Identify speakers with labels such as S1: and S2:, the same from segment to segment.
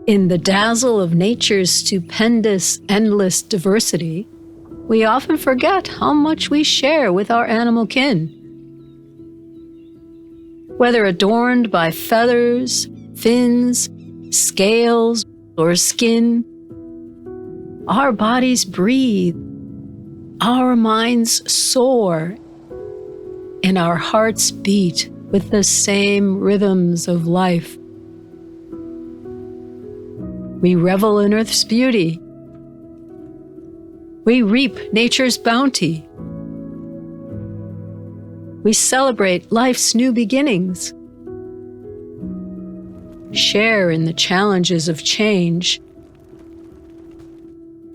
S1: In the dazzle of nature's stupendous, endless diversity, we often forget how much we share with our animal kin. Whether adorned by feathers, fins, scales, or skin, our bodies breathe, our minds soar, and our hearts beat with the same rhythms of life. We revel in Earth's beauty. We reap nature's bounty. We celebrate life's new beginnings, share in the challenges of change,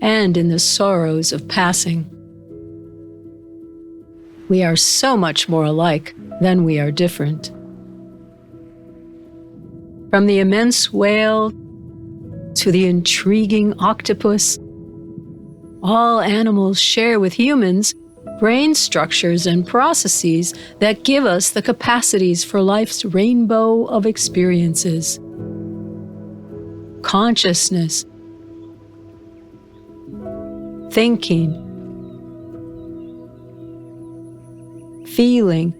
S1: and in the sorrows of passing. We are so much more alike than we are different. From the immense whale to the intriguing octopus, all animals share with humans brain structures and processes that give us the capacities for life's rainbow of experiences. Consciousness, thinking, feeling,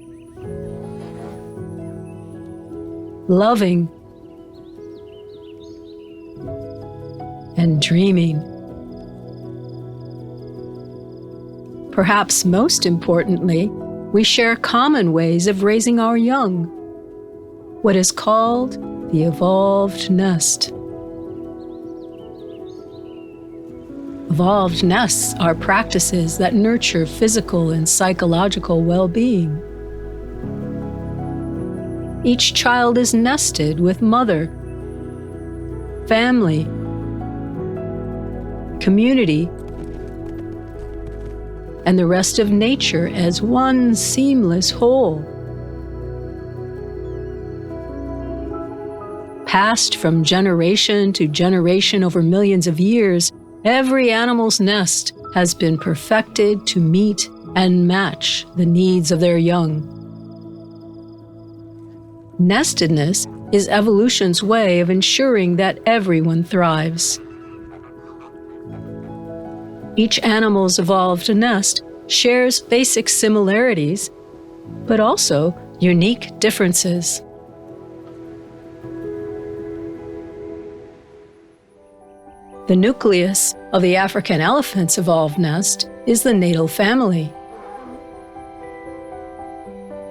S1: loving, and dreaming. Perhaps most importantly, we share common ways of raising our young, what is called the evolved nest. Evolved nests are practices that nurture physical and psychological well-being. Each child is nested with mother, family, community, and the rest of nature as one seamless whole. Passed from generation to generation over millions of years, every animal's nest has been perfected to meet and match the needs of their young. Nestedness is evolution's way of ensuring that everyone thrives. Each animal's evolved nest shares basic similarities, but also unique differences. The nucleus of the African elephant's evolved nest is the natal family,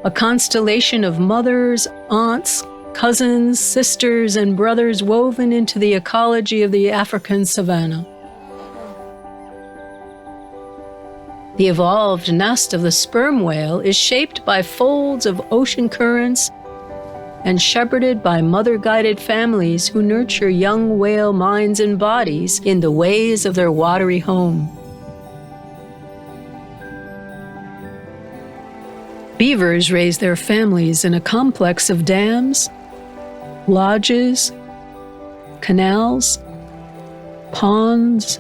S1: a constellation of mothers, aunts, cousins, sisters, and brothers woven into the ecology of the African savanna. The evolved nest of the sperm whale is shaped by folds of ocean currents and shepherded by mother-guided families who nurture young whale minds and bodies in the ways of their watery home. Beavers raise their families in a complex of dams, lodges, canals, ponds,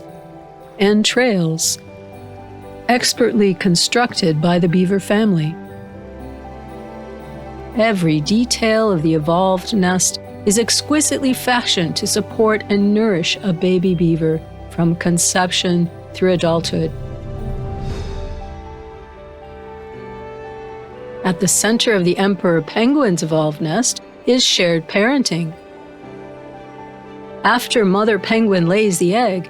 S1: and trails, expertly constructed by the beaver family. Every detail of the evolved nest is exquisitely fashioned to support and nourish a baby beaver from conception through adulthood. At the center of the emperor penguin's evolved nest is shared parenting. After mother penguin lays the egg,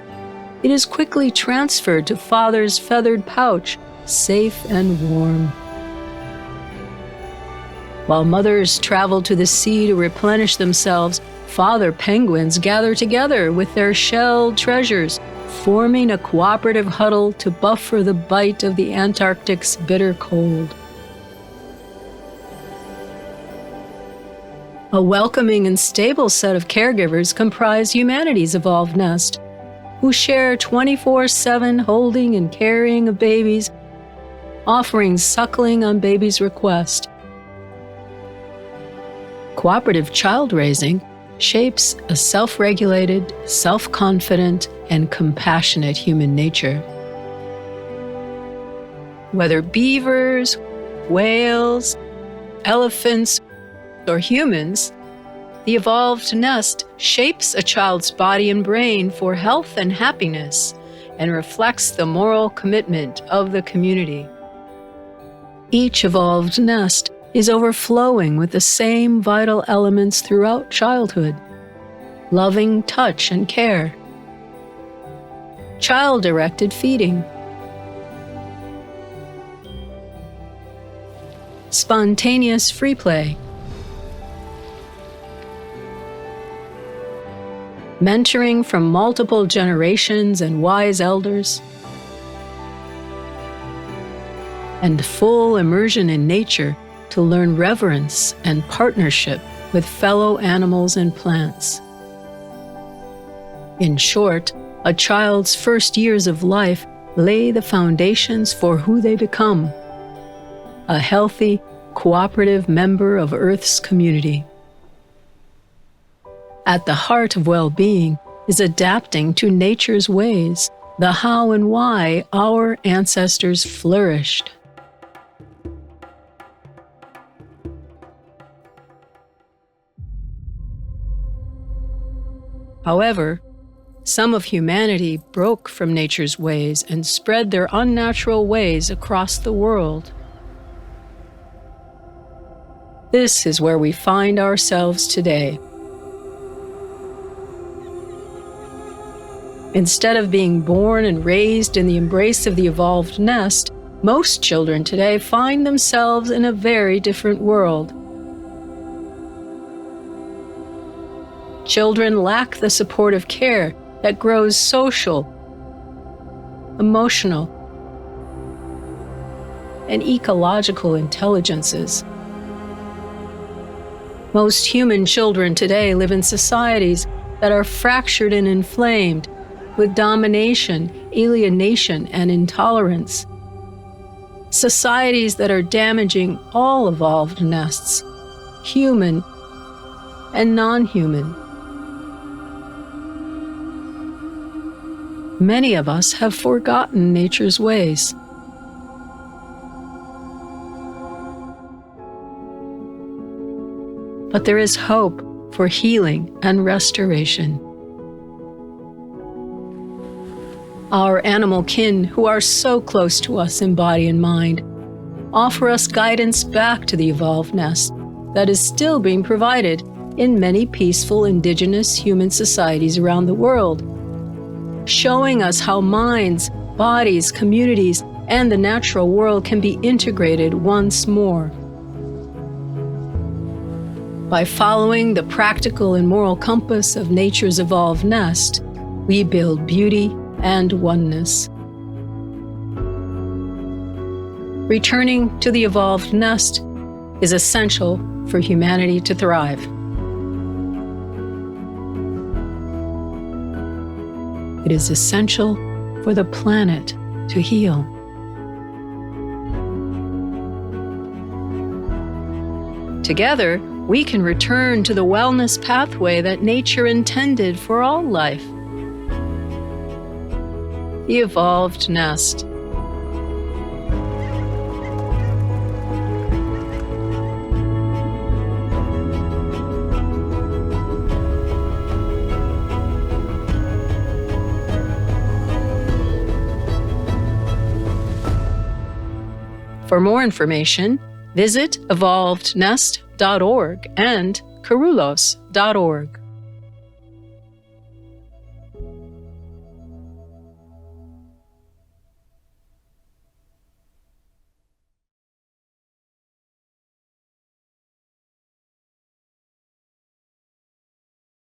S1: it is quickly transferred to father's feathered pouch, safe and warm. While mothers travel to the sea to replenish themselves, father penguins gather together with their shelled treasures, forming a cooperative huddle to buffer the bite of the Antarctic's bitter cold. A welcoming and stable set of caregivers comprise humanity's evolved nest, who share 24/7 holding and carrying of babies, offering suckling on baby's request. Cooperative child raising shapes a self-regulated, self-confident, and compassionate human nature. Whether beavers, whales, elephants, or humans, The evolved nest shapes a child's body and brain for health and happiness and reflects the moral commitment of the community. Each evolved nest is overflowing with the same vital elements throughout childhood: loving touch and care, child-directed feeding, spontaneous free play, mentoring from multiple generations and wise elders, and full immersion in nature to learn reverence and partnership with fellow animals and plants. In short, a child's first years of life lay the foundations for who they become: a healthy, cooperative member of Earth's community. At the heart of well-being is adapting to nature's ways, the how and why our ancestors flourished. However, some of humanity broke from nature's ways and spread their unnatural ways across the world. This is where we find ourselves today. Instead of being born and raised in the embrace of the evolved nest, most children today find themselves in a very different world. Children lack the supportive care that grows social, emotional, and ecological intelligences. Most human children today live in societies that are fractured and inflamed, with domination, alienation, and intolerance. Societies that are damaging all evolved nests, human and non-human. Many of us have forgotten nature's ways. But there is hope for healing and restoration. Our animal kin, who are so close to us in body and mind, offer us guidance back to the evolved nest that is still being provided in many peaceful indigenous human societies around the world, showing us how minds, bodies, communities, and the natural world can be integrated once more. By following the practical and moral compass of nature's evolved nest, we build beauty and oneness. Returning to the evolved nest is essential for humanity to thrive. It is essential for the planet to heal. Together, we can return to the wellness pathway that nature intended for all life. The evolved nest. For more information, visit evolvednest.org and carulos.org.